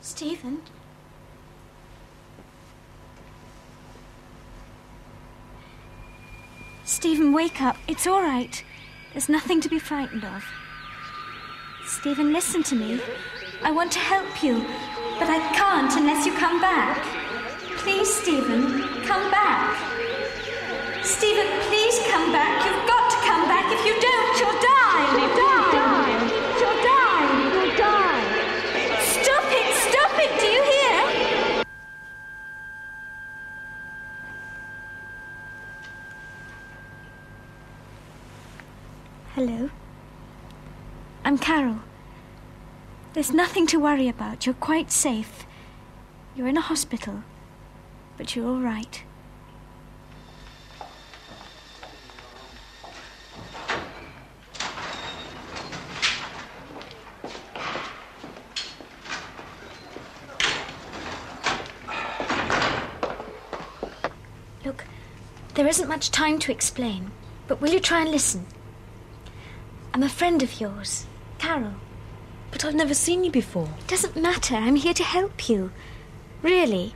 Stephen? Stephen, wake up. It's all right. There's nothing to be frightened of. Stephen, listen to me. I want to help you, but I can't unless you come back. Please, Stephen, come back. Stephen, please come back. You've got to come back. If you don't, you'll die. You'll die. You'll die. You'll die. Stop it. Stop it. Do you hear? Hello. I'm Carol. There's nothing to worry about. You're quite safe. You're in a hospital, but you're all right. Look, there isn't much time to explain, but will you try and listen? I'm a friend of yours, Carol. But I've never seen you before. It doesn't matter. I'm here to help you. Really.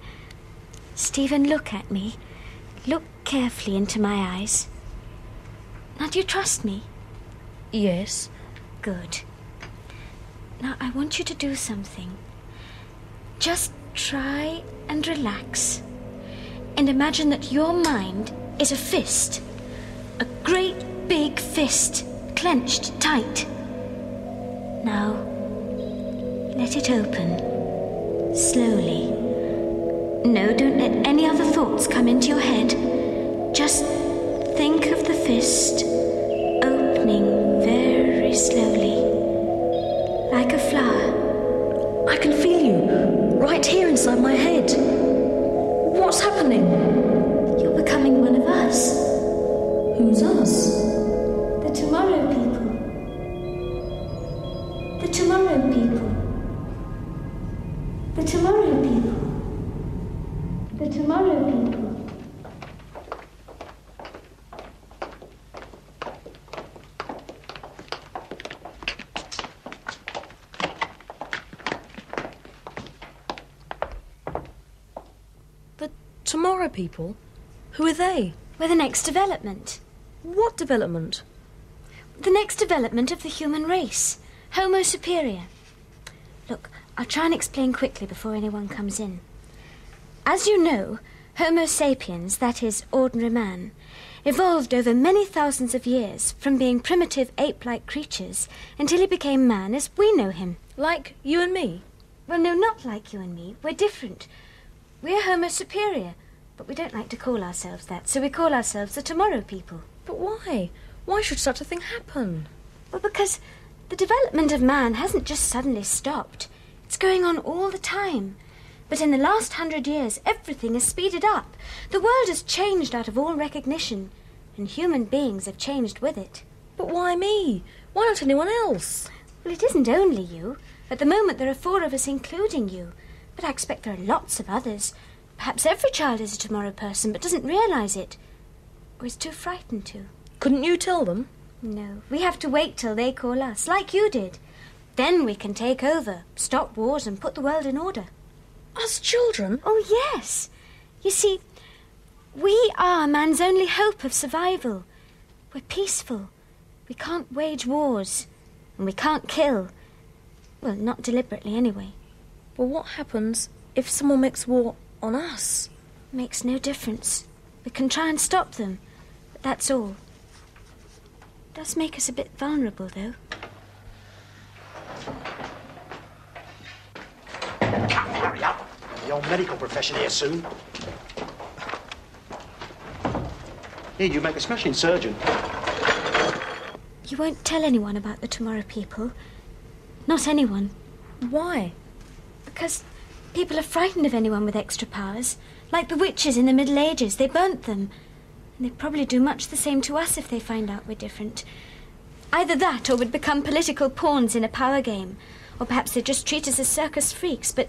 Stephen, look at me. Look carefully into my eyes. Now, do you trust me? Yes. Good. Now, I want you to do something. Just try and relax. And imagine that your mind is a fist. A great big fist, clenched tight. Now, let it open. Slowly. No, don't let any other thoughts come into your head. Just think of the fist opening very slowly. Like a flower. I can feel you, right here inside my head. What's happening? You're becoming one of us. Who's us? The Tomorrow People. The Tomorrow People. The Tomorrow People. The Tomorrow People. The Tomorrow People? Who are they? We're the next development. What development? The next development of the human race. Homo superior. Look, I'll try and explain quickly before anyone comes in. As you know, Homo sapiens, that is, ordinary man, evolved over many thousands of years from being primitive ape-like creatures until he became man as we know him. Like you and me? Well, no, not like you and me. We're different. We're Homo superior, but we don't like to call ourselves that, so we call ourselves the Tomorrow People. But why? Why should such a thing happen? Well, because the development of man hasn't just suddenly stopped. It's going on all the time. But in the last 100 years, everything has speeded up. The world has changed out of all recognition, and human beings have changed with it. But why me? Why not anyone else? Well, it isn't only you. At the moment, there are 4 of us, including you. But I expect there are lots of others. Perhaps every child is a tomorrow person, but doesn't realise it. Or is too frightened to. Couldn't you tell them? No, we have to wait till they call us, like you did. Then we can take over, stop wars and put the world in order. Us children? Oh, yes. You see, we are man's only hope of survival. We're peaceful. We can't wage wars. And we can't kill. Well, not deliberately anyway. Well, what happens if someone makes war on us? Makes no difference. We can try and stop them, but that's all. Does make us a bit vulnerable, though. Hurry up. The old medical profession here soon. Here, you make a smashing surgeon. You won't tell anyone about the Tomorrow People. Not anyone. Why? Because people are frightened of anyone with extra powers. Like the witches in the Middle Ages. They burnt them. And they'd probably do much the same to us if they find out we're different. Either that or we'd become political pawns in a power game. Or perhaps they'd just treat us as circus freaks. But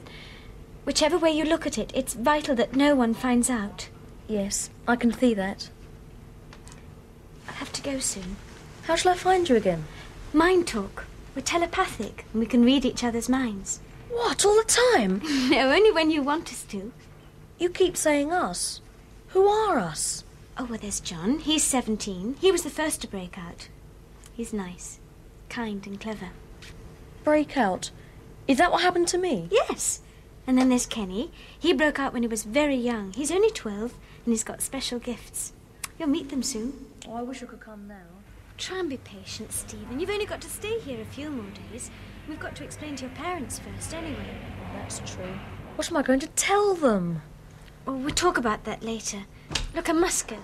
whichever way you look at it, it's vital that no one finds out. Yes, I can see that. I'll have to go soon. How shall I find you again? Mind talk. We're telepathic and we can read each other's minds. What, all the time? No, only when you want us to. You keep saying us. Who are us? Oh, well, there's John. He's 17. He was the first to break out. He's nice, kind and clever. Break out? Is that what happened to me? Yes. And then there's Kenny. He broke out when he was very young. He's only 12 and he's got special gifts. You'll meet them soon. Oh, I wish I could come now. Try and be patient, Stephen. You've only got to stay here a few more days. We've got to explain to your parents first, anyway. Oh, that's true. What am I going to tell them? Oh, we'll talk about that later. Look, I must go.